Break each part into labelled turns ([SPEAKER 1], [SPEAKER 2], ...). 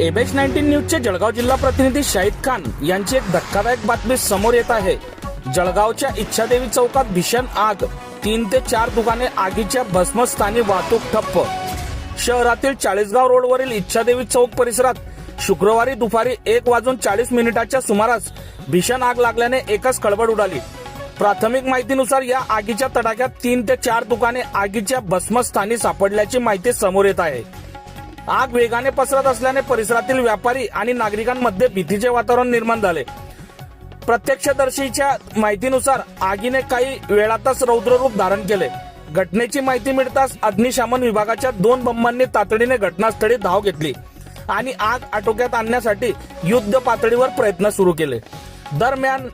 [SPEAKER 1] ABH19 न्यूजचे Jalgaon जिल्हा प्रतिनिधी शाहिद खान यांची एक धक्कादायक बातमी समोर येत आहे। जळगावच्या इच्छादेवी चौकात भीषण आग, 3 ते 4 दुकाने आगीच्या भस्मस्थानी, वाहतूक ठप्प। शहरातील चाळीसगाव रोडवरील इच्छादेवी चौक परिसरात शुक्रवारी दुपारी 1:40 सुमारास भीषण आग लागल्याने एकच खळबळ उडाली। प्राथमिक माहितीनुसार या आगीच्या तडाख्यात 3 ते 4 दुकाने आगीच्या भस्मस्थानी सापडल्याची माहिती समोर येत आहे। आग वेगाने पसरत असल्याने परिसरातील व्यापारी आणि नागरिकांमध्ये भीतीचे वातावरण निर्माण झाले। प्रत्यक्षदर्शीच्या माहितीनुसार आगीने काही वेळातच रौद्र रूप धारण केले। घटनेची माहिती मिळताच अग्निशमन विभागाच्या 2 बंबांनी तातडीने घटनास्थळी धाव घेतली आणि आग आटोक्यात आणण्यासाठी युद्ध पातळीवर प्रयत्न सुरू केले। दरम्यान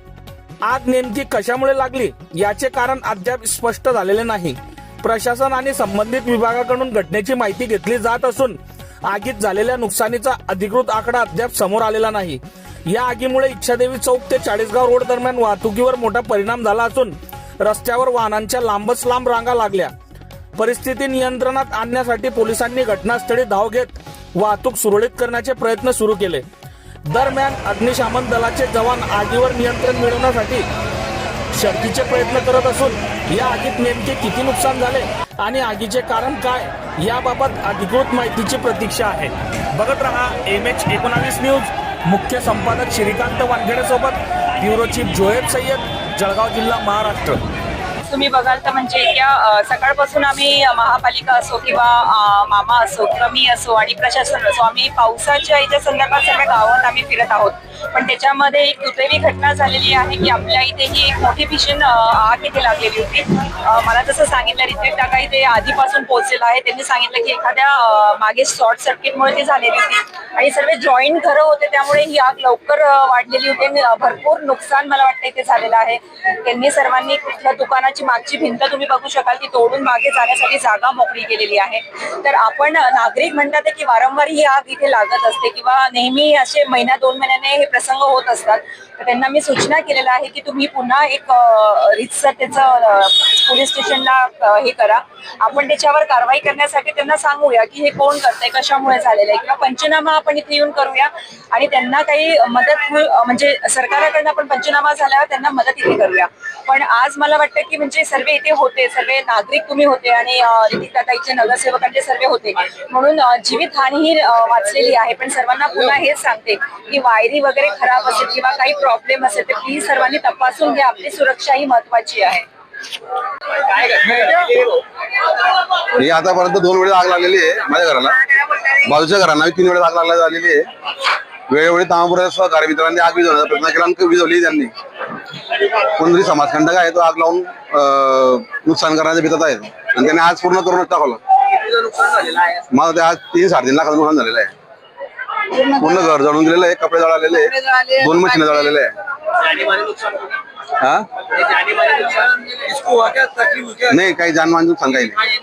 [SPEAKER 1] आग नेमकी कशामुळे लागली याचे कारण अद्याप स्पष्ट झालेले नाही। प्रशासन आणि संबंधित विभागाकडून घटनेची माहिती घेतली जात असून आगीत झालेल्या नुकसानीचा अधिकृत आकडा अद्याप समोर आलेला नाही। या आगीमुळे इच्छादेवी चौक ते चाळीसगाव रोड दरम्यान वाहतुकीवर मोठा परिणाम झाला असून रस्त्यावर वाहनांच्या लांबच लांब रांगा लागल्या। परिस्थिती नियंत्रणात आणण्यासाठी पोलिसांनी घटनास्थळी धाव घेत वाहतूक सुरळीत करण्याचे प्रयत्न सुरू केले। दरम्यान अग्निशमन दलाचे जवान आगीवर नियंत्रण मिळवण्यासाठी शर्थीचे प्रयत्न करत असून या आगीत नेमके किती नुकसान झाले आणि आगीचे कारण काय याबाबत अधिकृत माहितीची प्रतीक्षा आहे। बघत रहा MH19 न्यूज। मुख्य संपादक श्रीकांत वानखेडे सोबत ब्युरो चीफ जोहेब सय्यद, जळगाव जिल्हा, महाराष्ट्र।
[SPEAKER 2] तुम्ही बघाल तर म्हणजे या सकाळपासून आम्ही महापालिका असो किंवा मामा असो किंवा मी असो आणि प्रशासन असो, आम्ही पावसाच्या याच्या संदर्भात सगळ्या गावात आम्ही फिरत आहोत। पण त्याच्यामध्ये एक दुर्दैवी घटना झालेली आहे की आपल्या इथे ही एक मोठी भीषण आग इथे लागलेली होती। मला जसं सांगितलं ऋत्विक काका इथे आधीपासून पोहोचलेला आहे। त्यांनी सांगितलं की एखाद्या मागे शॉर्ट सर्किटमुळे ती झालेली होती आणि सर्व जॉईंट घरं होते, त्यामुळे ही आग लवकर वाढलेली होती आणि भरपूर नुकसान मला वाटतं इथे झालेलं आहे। त्यांनी सर्वांनी कुठल्या दुकानाची मागची भिंत तुम्ही बघू शकाल ती तोडून मागे जाण्यासाठी जागा मोकळी केलेली आहे। तर आपण नागरिक म्हणतात की वारंवार ही आग इथे लागत असते किंवा नेहमी असे महिना 2 महिन्याने हे प्रसंग होत असतात। तर त्यांना मी सूचना केलेला आहे की तुम्ही पुन्हा एक रितसर त्याचं पोलीस स्टेशनला हे करा, आपण त्याच्यावर कारवाई करण्यासाठी त्यांना सांगूया की हे कोण करतंय, कशामुळे झालेलं आहे, किंवा पंचनामा आपण इथे येऊन करूया आणि त्यांना काही मदत म्हणजे सरकारकडनं आपण पंचनामा झाल्यावर त्यांना मदत इथे करूया। पण आज मला वाटतं की म्हणजे सर्व इथे होते, सर्व नागरिक तुम्ही होते आणि ऋतिकाताईचे नगरसेवकांचे सर्व होते, म्हणून जीवितहानी ही वाचलेली आहे। पण सर्वांना पुन्हा हेच सांगते की वायरी वगैरे खराब असेल किंवा काही प्रॉब्लेम असेल तर प्लीज सर्वांनी तपासून घ्या, आपली सुरक्षा ही महत्वाची आहे।
[SPEAKER 3] ही आतापर्यंत 2 वेळा आग लागलेली आहे माझ्या घराला, बाजूच्या घरांना 3 वेळा आग झालेली आहे। वेळोवेळी तामापुराच्या सहकारी मित्रांनी आग विझवण्याचा प्रयत्न केला आणि विझवली त्यांनी। कोणतरी समाजखंडक आहे तो आग लावून नुकसान करण्याच्या भीतात आहे आणि त्याने आज पूर्ण करूनच टाकवलं। माझं ते आज 3-3.5 लाखाचं नुकसान झालेलं आहे। पूर्ण घर जळून गेलेलं आहे, कपडे जळालेले, 2 मशीन जळालेले आहे। नाही, काही जानमान नुकसान काही नाही।